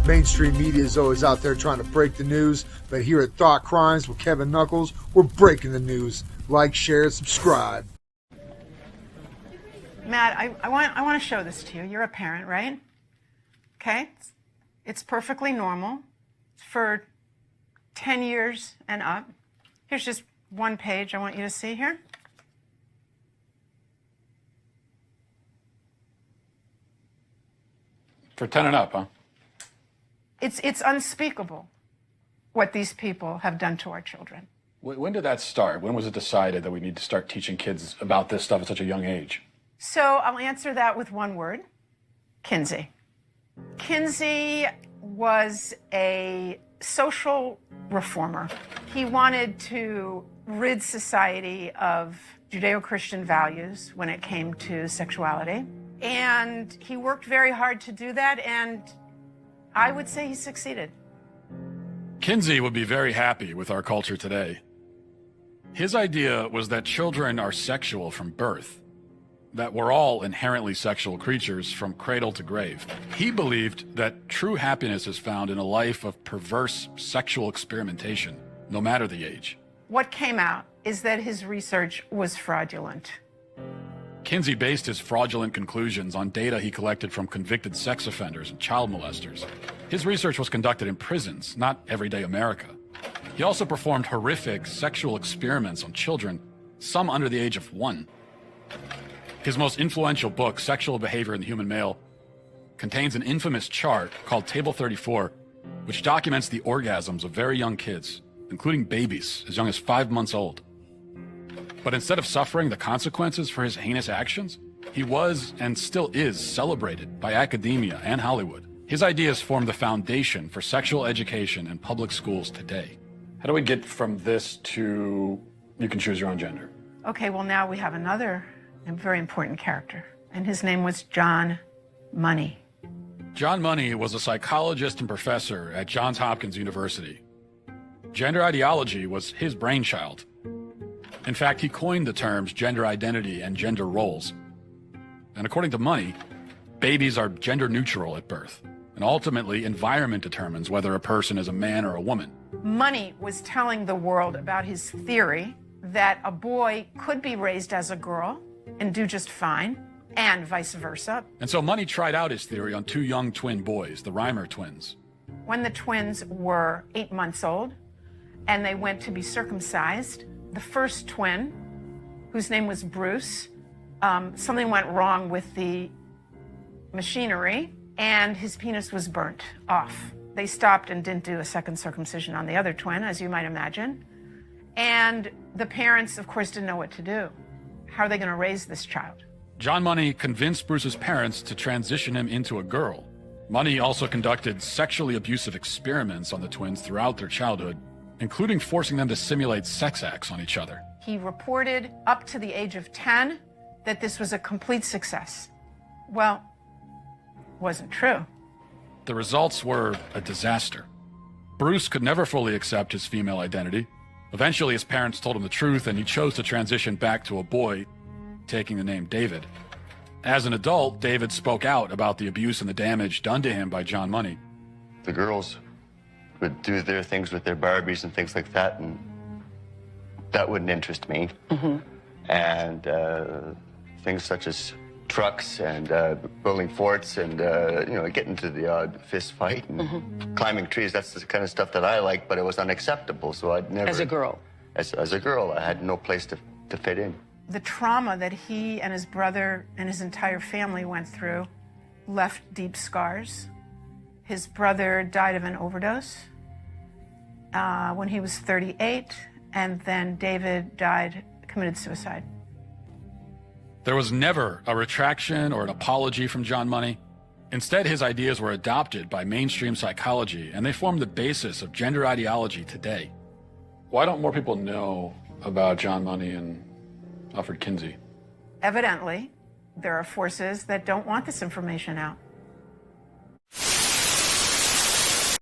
Mainstream media is always out there trying to break the news, but here at Thought Crimes with Kevin Knuckles, we're breaking the news. Like, share, subscribe. Matt, I want to show this to you. You're a parent, right? Okay? It's perfectly normal for 10 years and up. Here's just one page I want you to see here. For 10 and up, huh? It's unspeakable what these people have done to our children. When did that start? When was it decided that we need to start teaching kids about this stuff at such a young age? So I'll answer that with one word: Kinsey. Kinsey was a social reformer. He wanted to rid society of Judeo-Christian values when it came to sexuality. And he worked very hard to do that, and I would say he succeeded. Kinsey would be very happy with our culture today. His idea was that children are sexual from birth, that we're all inherently sexual creatures from cradle to grave. He believed that true happiness is found in a life of perverse sexual experimentation, no matter the age. What came out is that his research was fraudulent. Kinsey based his fraudulent conclusions on data he collected from convicted sex offenders and child molesters. His research was conducted in prisons, not everyday America. He also performed horrific sexual experiments on children, some under the age of 1. His most influential book, Sexual Behavior in the Human Male, contains an infamous chart called Table 34, which documents the orgasms of very young kids, including babies as young as 5 months old. But instead of suffering the consequences for his heinous actions, he was and still is celebrated by academia and Hollywood. His ideas form the foundation for sexual education in public schools today. How do we get from this to you can choose your own gender? Okay, well, now we have another very important character, and his name was John Money. John Money was a psychologist and professor at Johns Hopkins University. Gender ideology was his brainchild. In fact, he coined the terms gender identity and gender roles. And according to Money, babies are gender neutral at birth, and ultimately environment determines whether a person is a man or a woman. Money was telling the world about his theory that a boy could be raised as a girl and do just fine, and vice versa. And so Money tried out his theory on 2 young twin boys, the Reimer twins. When the twins were 8 months old and they went to be circumcised, the first twin, whose name was Bruce, something went wrong with the machinery and his penis was burnt off. They stopped and didn't do a second circumcision on the other twin, as you might imagine. And the parents, of course, didn't know what to do. How are they going to raise this child? John Money convinced Bruce's parents to transition him into a girl. Money also conducted sexually abusive experiments on the twins throughout their childhood, including forcing them to simulate sex acts on each other. He reported up to the age of 10 that this was a complete success. Well, wasn't true. The results were a disaster. Bruce could never fully accept his female identity. Eventually, his parents told him the truth, and he chose to transition back to a boy, taking the name David. As an adult, David spoke out about the abuse and the damage done to him by John Money. The girls would do their things with their Barbies and things like that, and that wouldn't interest me. And things such as trucks and building forts and, getting to the odd fist fight and climbing trees. That's the kind of stuff that I like, but it was unacceptable, so I'd never... As a girl? As a girl, I had no place to fit in. The trauma that he and his brother and his entire family went through left deep scars. His brother died of an overdose when he was 38, and then David committed suicide. There was never a retraction or an apology from John Money. Instead, his ideas were adopted by mainstream psychology, and they form the basis of gender ideology today. Why don't more people know about John Money and Alfred Kinsey? Evidently, there are forces that don't want this information out.